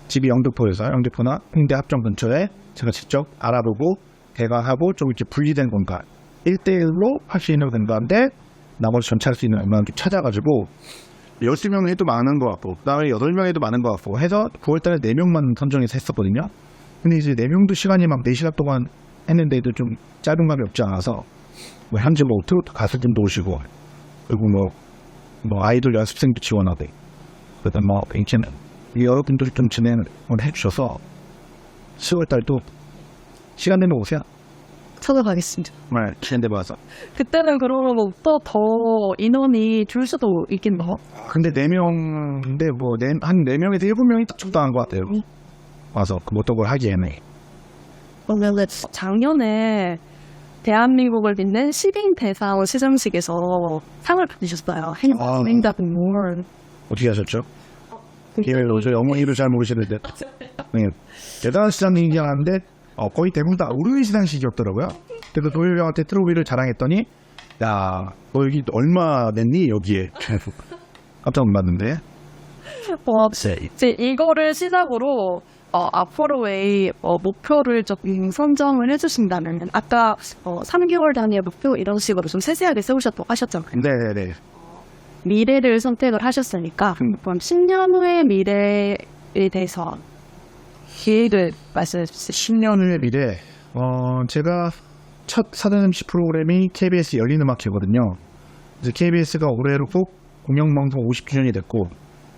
Speaker 1: 집이 영등포나 홍대 합정 근처에 제가 직접 알아보고 대관하고 좀 이렇게 분리된 공간 1대1로 할 수 있는 공간인데 나머지 전체할 수 있는 공간을 찾아가지고 10명 해도 많은 것 같고 그다음에 8명 해도 많은 것 같고 해서 9월달에 4명만 선정해서 했었거든요. 근데 이제 4명도 시간이 막 4시간 동안 했는데도 좀 짧은 감이 없지 않아서 뭐 현재 뭐 트로트 가수님도 오시고 그리고 뭐 아이돌 연습생도 지원하고 그다음 뭐 이제는 여러분들이 좀 진행을 해주셔서 10월달도 시간 되면 오세요.
Speaker 3: 찾아가겠습니다.
Speaker 1: 정말 시간 되면 와서.
Speaker 3: 그때는 그러면 뭐 또 더 인원이 줄 수도 있겠네요.
Speaker 1: 근데 4명인데 뭐 한 4명에서 7명이 딱 적당한 것 같아요. 와서 그 어떤 걸 하기에는.
Speaker 3: 그러면 작년에 대한민국을 빛낸 시민 대상 시상식에서 상을 받으셨어요. 행답은
Speaker 1: 어떻게 하셨죠? 기회로 저 영어를 잘 모르시는데 네. 대단한 시상식이긴 한데 거의 대부분 다 의료의 시상식이었더라고요. 그래서 도일병한테 트로피를 자랑했더니 야, 너 여기 얼마 냈니 여기에? 깜짝 놀랐는데.
Speaker 3: 이제 이거를 시작으로 앞으로의 목표를 좀 선정을 해주신다면 아까 3개월 단위의 목표 이런 식으로 좀 세세하게 세우셨다고 하셨잖아요.
Speaker 1: 네네네.
Speaker 3: 미래를 선택을 하셨으니까 그럼 10년 후의 미래에 대해서 계획을 말씀해 주세요.
Speaker 1: 10년 후의 미래. 제가 첫 사전 MC 프로그램이 KBS 열린음악회거든요. 이제 KBS가 올해로 꼭 공영방송 50주년이 됐고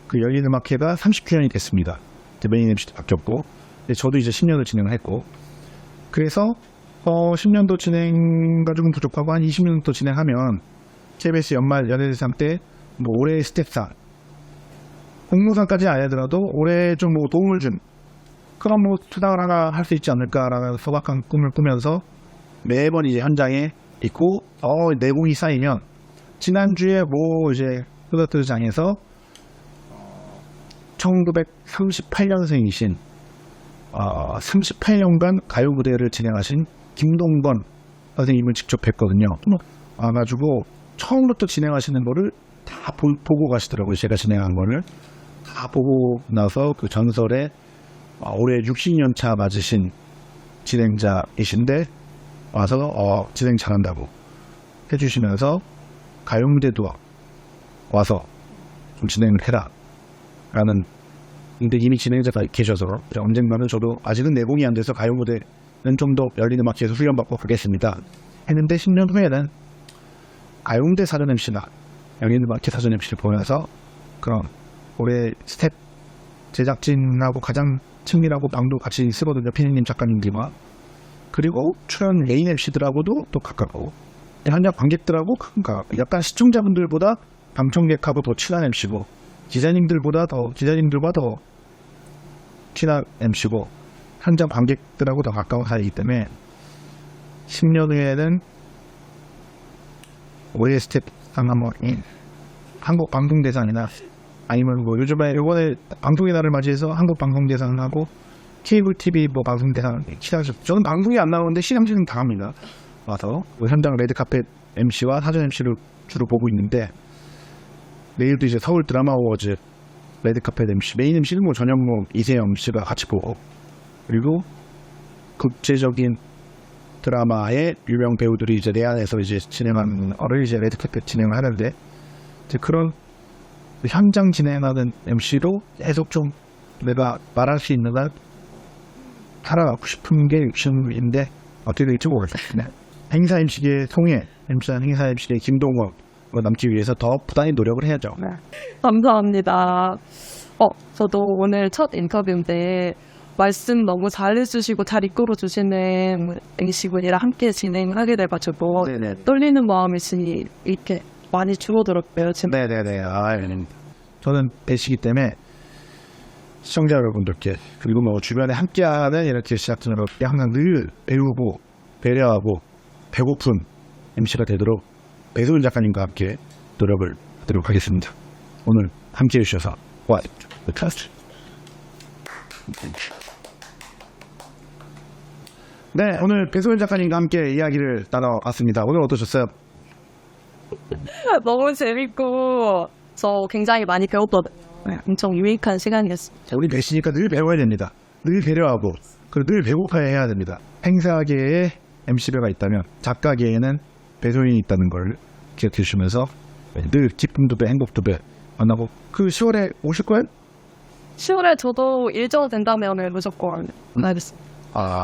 Speaker 1: 그 열린음악회가 30주년이 됐습니다. 메인 MC도 바뀌었고 저도 이제 10년을 진행을 했고 그래서 10년도 진행가 조금 부족하고 한 20년 더 진행하면 KBS 연말 연예대상 때 뭐 올해의 스텝상 공모상까지 안 하더라도 올해 좀 뭐 도움을 준 그런 뭐 수당을 하나 할 수 있지 않을까라는 소박한 꿈을 꾸면서 매번 이제 현장에 있고 내공이 쌓이면 지난주에 뭐 이제 흐더트장에서 1938년생이신 38년간 가요 무대를 진행하신 김동건 선생님을 직접 뵀거든요. 와가지고 처음부터 진행하시는 거를 다 보고 가시더라고요. 제가 진행한 거를 다 보고 나서 그 전설의 올해 60년 차 맞으신 진행자이신데 와서 진행 잘한다고 해주시면서 가요 무대도 와서 좀 진행을 해라 라는 근데 이미 진행자가 계셔서 언젠가는 저도 아직은 내공이 안 돼서 가요 무대 좀 더 열린 음악회에서 훈련받고 가겠습니다. 했는데 10년 후에는 아용대 사전 MC나 열린 음악회 사전 MC를 보면서 그런 올해 스텝 제작진하고 가장 친밀하고 방도 같이 쓰거든요. 피디님 작가님들과. 그리고 출연 메인 MC들하고도 또 가깝고 현장 관객들하고 약간 시청자분들보다 방청객하고 더 친한 MC고 기자님들과 더 친한 MC고 현장 관객들하고 더 가까운 사이이기 때문에 10년 후에는 올해 스텝 한번 한국 방송대상이나 아니면 뭐 요즘에 이번에 방송의 날을 맞이해서 한국 방송대상을 하고 케이블 TV 뭐 방송대상 시상식 저는 방송이 안 나오는데 시상식은 당합니다. 와서 뭐 현장 레드카펫 MC와 사전 MC를 주로 보고 있는데 내일도 이제 서울 드라마 어워즈 레드카펫 MC 메인 MC는 뭐 전현무 이세영 씨가 같이 보고 그리고 국제적인 드라마의 유명 배우들이 이제 내 안에서 이제 진행하는 어를 이제 레드카펫 진행을 하는데 이제 그런 현장 진행하는 MC로 계속 좀 내가 말할 수 있는 한 살아가고 싶은 게 욕심인데 어떻게 될지 모르겠습니다. 행사 MC계 송혜, 행사 MC계 김동원 남기 위해서 더 부단히 노력을 해야죠.
Speaker 3: 네. 감사합니다. 저도 오늘 첫 인터뷰인데 말씀 너무 잘 해주시고 잘 이끌어주시는 MC분이랑 함께 진행을 하게 돼가지고
Speaker 1: 네네.
Speaker 3: 떨리는 마음이 이렇게 많이 줄어들었고요. 지금.
Speaker 1: 네네네. 저는 배시기 때문에 시청자 여러분들께 그리고 뭐 주변에 함께하는 이렇게 시작전으로 항상 늘 배우고 배려하고 배고픈 MC가 되도록 배소연 작가님과 함께 노력을 하도록 하겠습니다. 오늘 함께해 주셔서 고맙습니다. 네, 오늘 배소연 작가님과 함께 이야기를 나눠봤습니다. 오늘 어떠셨어요?
Speaker 3: 너무 재밌고 저 굉장히 많이 배웠거든요. 엄청 유익한 시간이었습니다.
Speaker 1: 우리 배시니까 늘 배워야 됩니다. 늘 배려하고 그리고 늘 배고파야 해야 됩니다. 행사계에 MC배가 있다면 작가계에는 배소연이 있다는 걸 기억해 주시면서 늘 기쁨도 배 행복도 배 만나고 그 10월에 오실 거예요?
Speaker 3: 10월에 저도 일정 된다면 무조건 나겠습니다.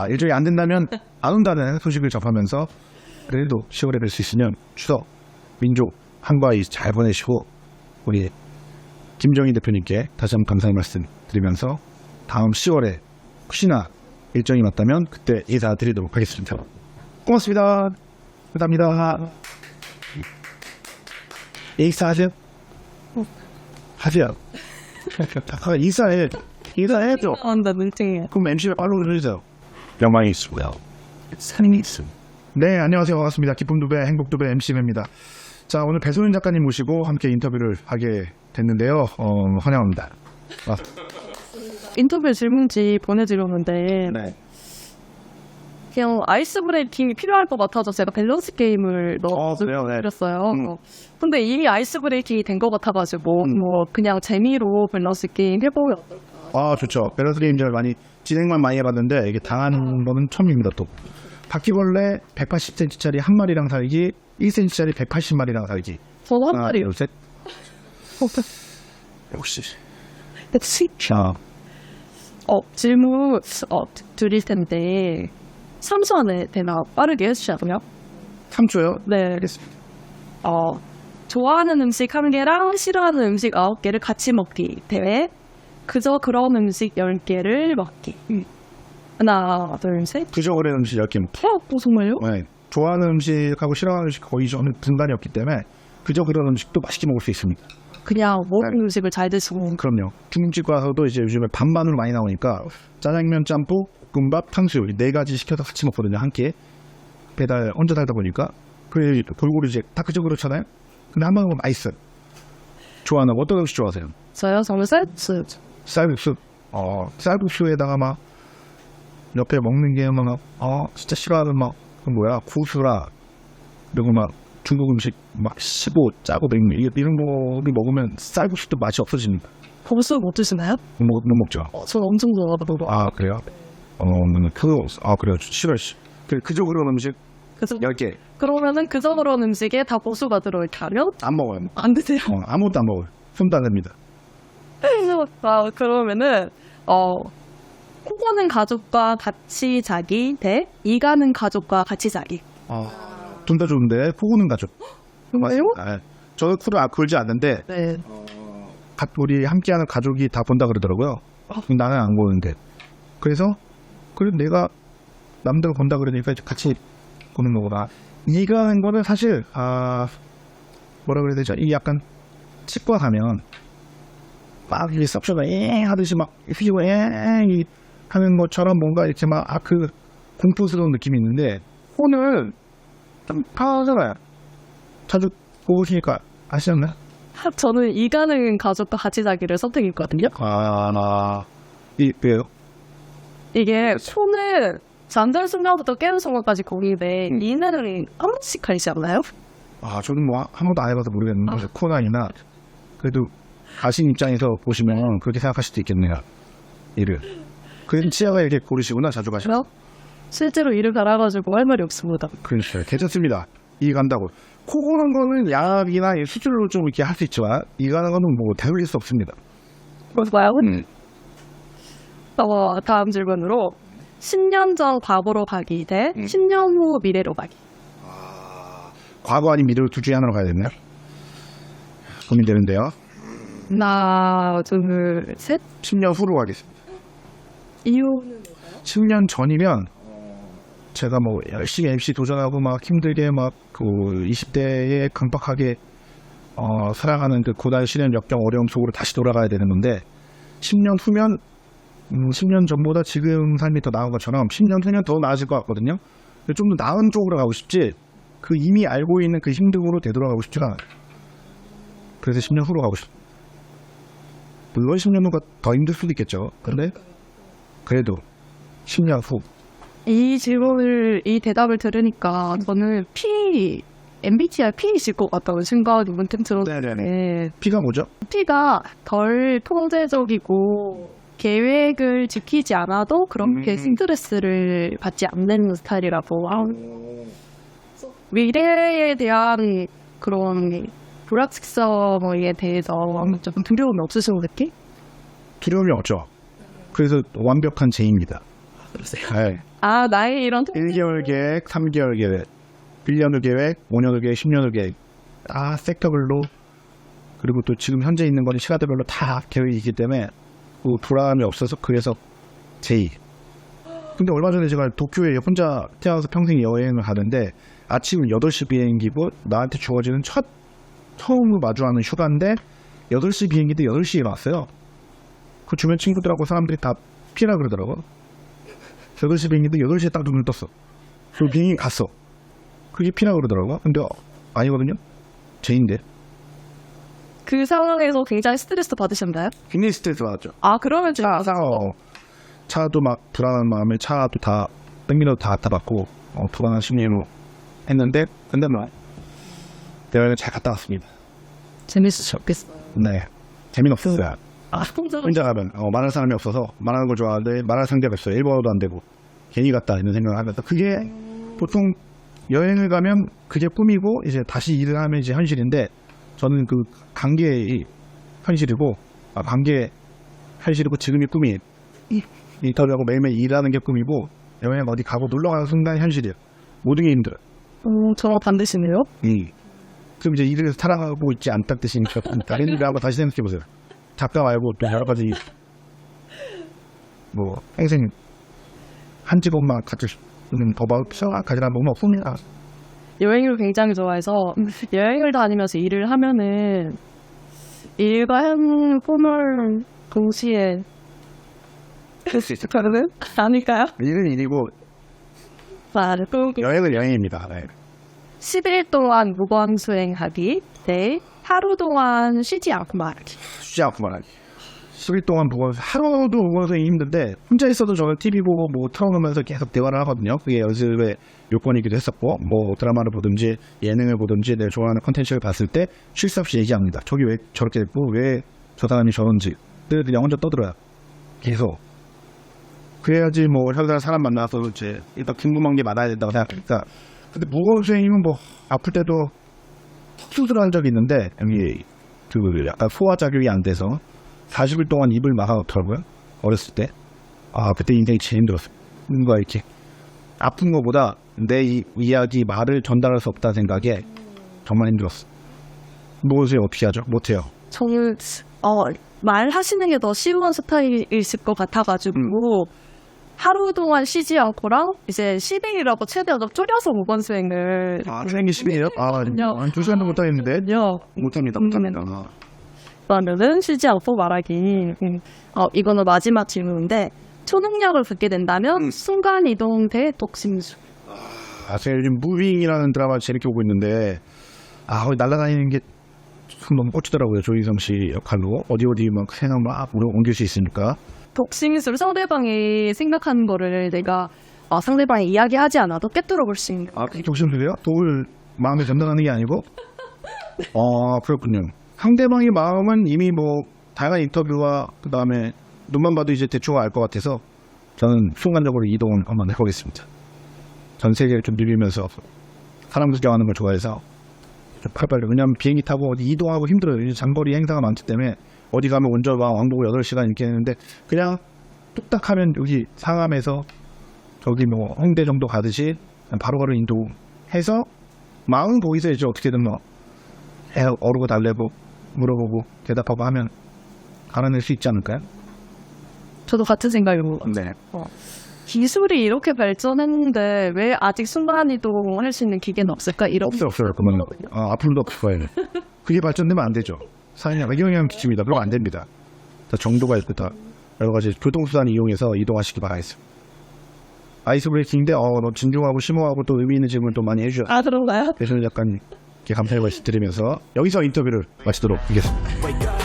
Speaker 1: 일정이 안 된다면 안 온다는 소식을 접하면서 그래도 10월에 뵐 수 있으면 추석 민족 한가위 잘 보내시고 우리 김정희 대표님께 다시 한번 감사의 말씀 드리면서 다음 10월에 혹시나 일정이 맞다면 그때 인사드리도록 하겠습니다. 고맙습니다. 감사합니다. 인사하세요. 하세요. 인사해줘.
Speaker 3: 나 눈팅해.
Speaker 1: 그럼 MC를 팔로우 해주세요. 영광이 있습니다. 산이 있습니다. 네, 안녕하세요. 반갑습니다. 기쁨 두 배, 행복 두 배 MC입니다. 자, 오늘 배소연 작가님 모시고 함께 인터뷰를 하게 됐는데요. 환영합니다.
Speaker 3: 인터뷰 질문지 보내드렸는데
Speaker 1: 네.
Speaker 3: 그냥 아이스 브레이킹이 필요할 것 같아서 제가 밸런스 게임을
Speaker 1: 그래요? 네.
Speaker 3: 넣어드렸어요. 근데 이미 아이스 브레이킹이 된 것 같아가지고 뭐 그냥 재미로 밸런스 게임 해보면 어떨까?
Speaker 1: 좋죠. 밸런스 게임들 많이 진행만 많이 해봤는데 이게 당하는 거는 처음입니다. 또 바퀴벌레 180cm짜리 한 마리랑 살기 1cm짜리 180마리랑 살기.
Speaker 3: 저도 한
Speaker 1: 하나,
Speaker 3: 마리요.
Speaker 1: 둘, 셋. 역시.
Speaker 3: 질문 드릴 텐데 3초 안에 되나 빠르게 해주시고요.
Speaker 1: 3초요?
Speaker 3: 네.
Speaker 1: 알겠습니다.
Speaker 3: 좋아하는 음식 1개랑 싫어하는 음식 9개를 같이 먹기 대회. 그저 그런 음식 10개를 먹기. 하나, 둘, 셋.
Speaker 1: 그저 그런 음식 10개 먹기.
Speaker 3: 정말요?
Speaker 1: 네. 좋아하는 음식하고 싫어하는 음식 거의 저는 분간이 없기 때문에 그저 그런 음식도 맛있게 먹을 수 있습니다.
Speaker 3: 그냥 모든 음식을 잘 드시고.
Speaker 1: 그럼요. 중국집 가서도 이제 요즘에 반반으로 많이 나오니까 짜장면, 짬뽕, 볶음밥, 탕수육 4가지 시켜서 같이 먹거든요. 한 끼에. 배달 혼자 살다 보니까 그래 골고루 이제 다 그저 그렇잖아요. 근데 한 번 먹으면 맛있어요. 좋아하는 거 어떤 음식 좋아하세요?
Speaker 3: 저는 쌀국수.
Speaker 1: 쌀국수. 쌀국수에다가 막 옆에 먹는 게 막 진짜 싫어하는 막 그 뭐야 구수라 그리고 막 중국 음식 막 시고 짜고 맹 이런 거를 먹으면 쌀국수도 맛이 없어집니다.
Speaker 3: 고수 못 드시나요?
Speaker 1: 못 먹죠.
Speaker 3: 저 엄청 좋아하거든요.
Speaker 1: 그래요? 그래요. 싫어. 그저 그런 음식 10개.
Speaker 3: 그러면은 그저 그런 음식에 다 고수가 들어있다면
Speaker 1: 안 먹어요.
Speaker 3: 안 드세요.
Speaker 1: 아무것도 안 먹어요. 손도 안 됩니다.
Speaker 3: 그러면은 코 고는 가족과 같이 자기 대 이 가는 가족과 같이 자기.
Speaker 1: 둘 다 좋은데 코 고는 가족.
Speaker 3: 정말요?
Speaker 1: 저는 코를 골지 않는데
Speaker 3: 네.
Speaker 1: 우리 함께하는 가족이 다 본다 그러더라고요. 나는 안 보는데. 그래서 내가 남들 본다 그러니까 같이 보는 거구나. 이가는 거는 사실 뭐라 그래야 되죠? 이 약간 치과 가면 막 이렇게 썩셔가 엥 하듯이 막 휘고 엥 하는 것처럼 뭔가 이렇게 막 그 공포스러운 느낌이 있는데 오늘 좀 편하잖아요. 자주 보시니까 아시잖아요?
Speaker 3: 저는 이 가는 가족과 같이 자기를 선택했거든요.
Speaker 1: 왜요?
Speaker 3: 이게 손을 잠들 순간부터 깨는 순간까지 고민인데 이는 한 번씩 하지 않나요?
Speaker 1: 저는 뭐 한 번도 안 해봐서 모르겠는데 코난이나 그래도 가신 입장에서 보시면 그렇게 생각하실 수도 있겠네요. 이를. 그래서 치아가 이렇게 고르시구나 자주 가시면.
Speaker 3: 그래요? 실제로 이를 갈아가지고 할 말이 없습니다.
Speaker 1: 그렇죠. 괜찮습니다. 이 간다고. 코 고는 거는 약이나 수술로 좀 이렇게 할 수 있지만 이 가는 거는 뭐 되돌릴 수 없습니다.
Speaker 3: 그럴까요? 다음 질문으로 10년 전 과거로 가기 대 10년 후 미래로 가기.
Speaker 1: 과거 아닌 미래로 둘 중에 하나로 가야 되나요? 고민되는데요.
Speaker 3: 하나, 둘, 셋.
Speaker 1: 10년 후로 가겠습니다.
Speaker 3: 이유는
Speaker 1: 10년 전이면 제가 뭐 열심히 MC 도전하고 막 힘들게 막 그 20대에 강박하게 살아가는 그 고난 시련 역경 어려움 속으로 다시 돌아가야 되는 건데 10년 후면 10년 전보다 지금 삶이 더 나은 것처럼 10년 후면 더 나아질 것 같거든요. 좀 더 나은 쪽으로 가고 싶지 그 이미 알고 있는 그 힘듦으로 되돌아가고 싶지가 않아요. 그래서 10년 후로 가고 싶어요. 물론 10년 후가 더 힘들 수도 있겠죠. 근데 그래도 10년 후.
Speaker 3: 이 대답을 들으니까 저는 MBTI P이실 것 같다는 생각이 문득 들었는데
Speaker 1: P가 뭐죠?
Speaker 3: P가 덜 통제적이고 계획을 지키지 않아도 그렇게 스트레스를 받지 않는 스타일이라고. 미래에 대한 그런 불확실성에 대해서 좀 두려움이 없으신 느낌?
Speaker 1: 두려움이 없죠. 그래서 완벽한 제입니다. 네.
Speaker 3: 나의 이런
Speaker 1: 1개월 계획, 3개월 계획, 1년을 계획, 5년을 계획, 10년을 계획. 섹터별로 그리고 또 지금 현재 있는 건 시간대별로 다 계획이 있기 때문에 불안함이 없어서 그래서 제이. 근데 얼마 전에 제가 도쿄에 혼자 태어나서 평생 여행을 가는데 아침 8시 비행기고 나한테 주어지는 처음으로 마주하는 휴가인데 8시 비행기인데 8시에 일어났어요. 그 주변 친구들하고 사람들이 다 피라 그러더라고. 8시 비행기인데 8시에 딱 눈을 떴어. 그리고 비행기 갔어. 그게 피라 그러더라고. 근데 아니거든요. 제인데.
Speaker 3: 그 상황에서 굉장히 스트레스 받으셨나요?
Speaker 1: 굉장히 스트레스 받았죠.
Speaker 3: 그러면 제가
Speaker 1: 차도 막 불안한 마음에 차도 다 백미러도 다 받고 불안한 심리로 했는데 근데 대화를 잘 갔다 왔습니다.
Speaker 3: 재밌으셨겠어요.
Speaker 1: 네. 재미없었어요. 혼자 가면 말할 사람이 없어서 말하는 걸 좋아하는데 말할 상대가 없어요. 일본어도 안 되고 괜히 갔다 이런 생각을 하면서 그게 보통 여행을 가면 그게 꿈이고 이제 다시 일을 하면 이제 현실인데 저는 그 관계의 현실이고 관계 현실이고 지금이 꿈이 인터뷰하고 매일매일 일하는 게 꿈이고 여행 어디 가고 놀러 가는 순간 현실이에요. 모든 게 힘들어요.
Speaker 3: 저랑 반대시네요.
Speaker 1: 그럼 이제 일을 살아가고 있지 않다는 뜻이니까 다른 일을 하고 다시 생각해보세요. 작가 말고 또 여러 가지 뭐 평생 한 직업만 가질 수 있는 가지라는 부분은 없습니다.
Speaker 3: 여행을 굉장히 좋아해서 여행을 다니면서 일을 하면은 일과 꿈을 동시에
Speaker 1: 할 수 있을 거는
Speaker 3: 아닐까요?
Speaker 1: 일은 일이고 여행은 여행입니다. 네.
Speaker 3: 10일 동안 무건 수행하기 대 하루 동안 쉬지 않고 말하기.
Speaker 1: 쉬지 않고 말하기. 10일 동안 보고서 하루도 보고서 힘든데 혼자 있어도 저는 TV 보고 뭐 틀어놓으면서 계속 대화를 하거든요. 그게 연습의 요건이기도 했었고 뭐 드라마를 보든지 예능을 보든지 내가 좋아하는 컨텐츠를 봤을 때 쉴 새 없이 얘기합니다. 저기 왜 저렇게 됐고 왜 저 사람이 저런지 그냥 혼자 떠들어요. 계속. 그래야지 뭐 사람 만나서 이제 일단 궁금한 게 많아야 된다고 생각하니까. 근데 무거운 수행이면 뭐 아플 때도 수술한 적이 있는데 여기 그 약간 소화작용이 안 돼서 40일 동안 입을 막아놓더라고요. 어렸을 때. 그때 인생이 제일 힘들었어요. 뭔가 이렇게 아픈 거보다 내 이야기 말을 전달할 수 없다는 생각에 정말 힘들었어. 무엇을 어떻게 하죠? 못해요.
Speaker 3: 저는 말하시는 게 더 쉬운 스타일이실 것 같아가지고 하루 동안 쉬지 않고랑 이제 10일이라고 최대한 좀 줄여서 5번 수행을
Speaker 1: 수행이 10일이요? 한 2시간도 못하겠는데? 못합니다.
Speaker 3: 그러면은 쉬지 않고 말하기. 이거는 마지막 질문인데 초능력을 갖게 된다면 순간이동 대 독심술.
Speaker 1: 제가 요즘 무빙이라는 드라마 재밌게 보고 있는데 거기 날아다니는 게 참 너무 꽂히더라고요. 조인성 씨 역할로 어디 막 생각 막 옮길 수 있으니까.
Speaker 3: 독심술 상대방이 생각하는 거를 내가 상대방이 이야기하지 않아도 꿰뚫어 볼 수 있는.
Speaker 1: 그게 독심술이에요? 독을 마음에 전달하는 게 아니고? 그렇군요. 상대방의 마음은 이미 뭐 다양한 인터뷰와 그 다음에 눈만 봐도 이제 대충 알 것 같아서 저는 순간적으로 이동을 한번 해보겠습니다. 전 세계를 좀 누비면서 사람 구경하는 걸 좋아해서 팔팔. 왜냐하면 비행기 타고 어디 이동하고 힘들어요. 이제 장거리 행사가 많기 때문에 어디 가면 운전와 왕복 8시간 이렇게 했는데 그냥 뚝딱 하면 여기 상암에서 저기 뭐 홍대 정도 가듯이 바로바로 인도해서 마음 거기서 이제 어떻게든 뭐 어르고 달래고 물어보고 대답하고 하면 알아낼 수 있지 않을까요?
Speaker 3: 저도 같은 생각이고.
Speaker 1: 네.
Speaker 3: 기술이 이렇게 발전했는데 왜 아직 순간이동을 할 수 있는 기계는 없을까?
Speaker 1: 없어요. 그러면 앞으로도 없을 거예요. 그게 발전되면 안 되죠. 사회적 영향 끼칩니다. 그럼 안 됩니다. 다 정도가 있고 다 여러 가지 교통수단 이용해서 이동하시기 바라겠습니다. 아이스 브레이킹인데 너 진중하고 심오하고 또 의미 있는 질문 또 많이 해주셔서
Speaker 3: 그런가요?
Speaker 1: 그래서 약간 감사의 말씀 드리면서 여기서 인터뷰를 마치도록 하겠습니다.